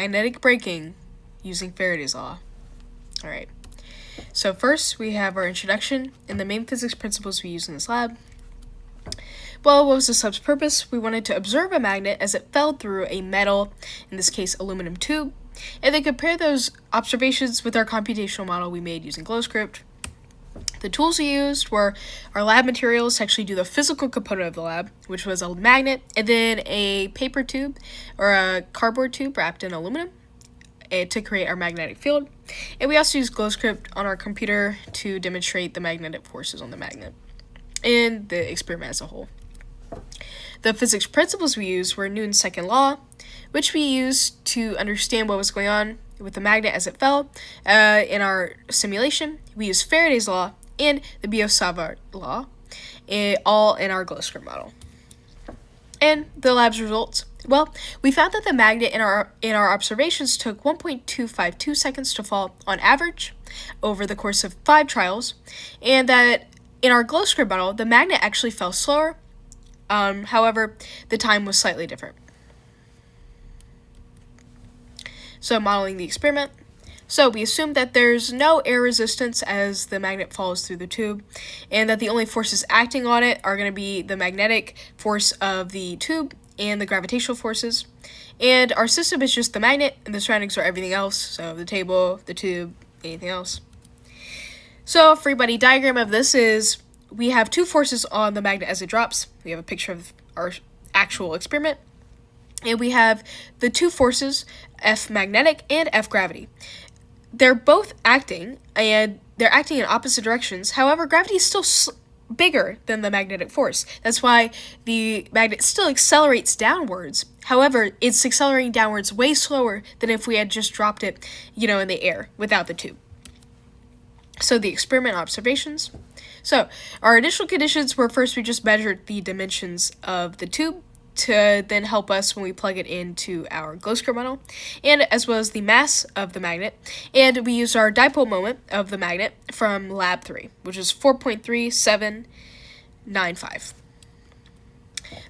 magnetic braking using Faraday's law. All right. So first, we have our introduction and the main physics principles we use in this lab. Well, what was the sub's purpose? We wanted to observe a magnet as it fell through a metal, in this case aluminum tube, and then compare those observations with our computational model we made using GlowScript. The tools we used were our lab materials to actually do the physical component of the lab, which was a magnet and then a paper tube or a cardboard tube wrapped in aluminum to create our magnetic field. And we also used GlowScript on our computer to demonstrate the magnetic forces on the magnet and the experiment as a whole. The physics principles we used were Newton's second law, which we used to understand what was going on with the magnet as it fell. In our simulation, we used Faraday's law and the Biot-Savart law, all in our GlowScript model. And the lab's results. Well, we found that the magnet in our observations took 1.252 seconds to fall on average over the course of 5 trials, and that in our GlowScript model, the magnet actually fell slower. However, the time was slightly different. So modeling the experiment. So we assume that there's no air resistance as the magnet falls through the tube, and that the only forces acting on it are going to be the magnetic force of the tube and the gravitational forces. And our system is just the magnet, and the surroundings are everything else, so the table, the tube, anything else. So a free body diagram of this is we have 2 forces on the magnet as it drops. We have a picture of our actual experiment. And we have the 2 forces, F magnetic and F gravity. They're both acting, and they're acting in opposite directions. However, gravity is still bigger than the magnetic force. That's why the magnet still accelerates downwards. However, it's accelerating downwards way slower than if we had just dropped it, in the air without the tube. So the experiment observations. So our initial conditions were first we just measured the dimensions of the tube to then help us when we plug it into our GlowScript model, and as well as the mass of the magnet. And we used our dipole moment of the magnet from lab 3, which is 4.3795.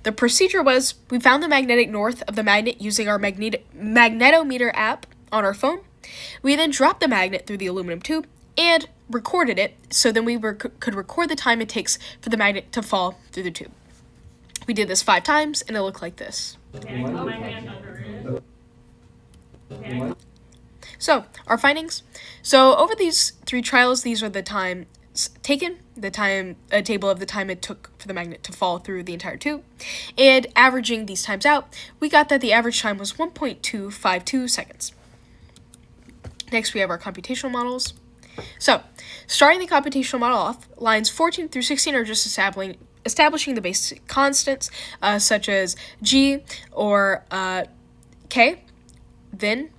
The procedure was we found the magnetic north of the magnet using our magnetometer app on our phone. We then dropped the magnet through the aluminum tube and recorded it, so then we could record the time it takes for the magnet to fall through the tube. We did this 5 times, and it looked like this. So, our findings. So, over these 3 trials, these are the times taken, a table of the time it took for the magnet to fall through the entire tube, and averaging these times out, we got that the average time was 1.252 seconds. Next, we have our computational models. So, starting the computational model off, lines 14 through 16 are just establishing the basic constants, such as G or K. Then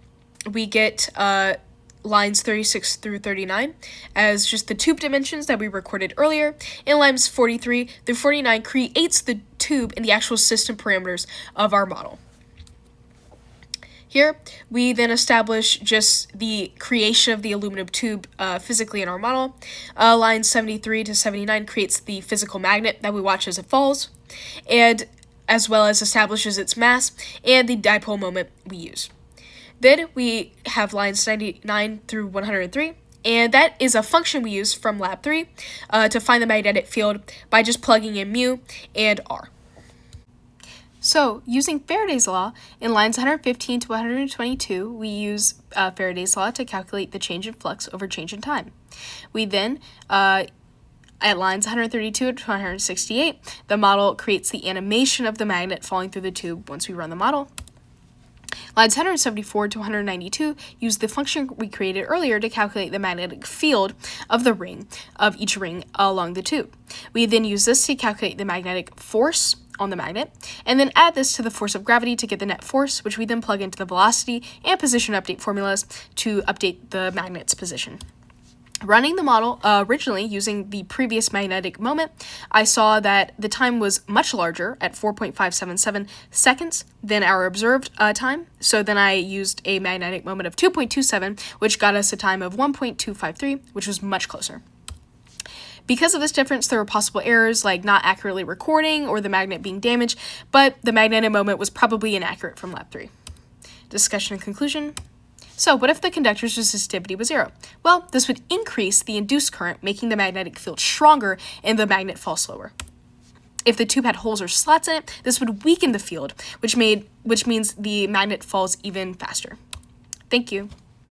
we get lines 36 through 39 as just the tube dimensions that we recorded earlier, and lines 43 through 49 creates the tube and the actual system parameters of our model. Here, we then establish just the creation of the aluminum tube physically in our model. Line 73 to 79 creates the physical magnet that we watch as it falls, and as well as establishes its mass and the dipole moment we use. Then we have lines 99 through 103, and that is a function we use from lab 3 to find the magnetic field by just plugging in mu and r. So, using Faraday's law, in lines 115 to 122, we use Faraday's law to calculate the change in flux over change in time. We then, at lines 132 to 168, the model creates the animation of the magnet falling through the tube once we run the model. Lines 174 to 192 use the function we created earlier to calculate the magnetic field of the ring, of each ring along the tube. We then use this to calculate the magnetic force on the magnet, and then add this to the force of gravity to get the net force, which we then plug into the velocity and position update formulas to update the magnet's position. Running the model originally using the previous magnetic moment, I saw that the time was much larger at 4.577 seconds than our observed time. So then I used a magnetic moment of 2.27, which got us a time of 1.253, which was much closer. Because of this difference, there were possible errors like not accurately recording or the magnet being damaged, but the magnetic moment was probably inaccurate from lab 3. Discussion and conclusion. So, what if the conductor's resistivity was 0? Well, this would increase the induced current, making the magnetic field stronger and the magnet fall slower. If the tube had holes or slots in it, this would weaken the field, which means the magnet falls even faster. Thank you.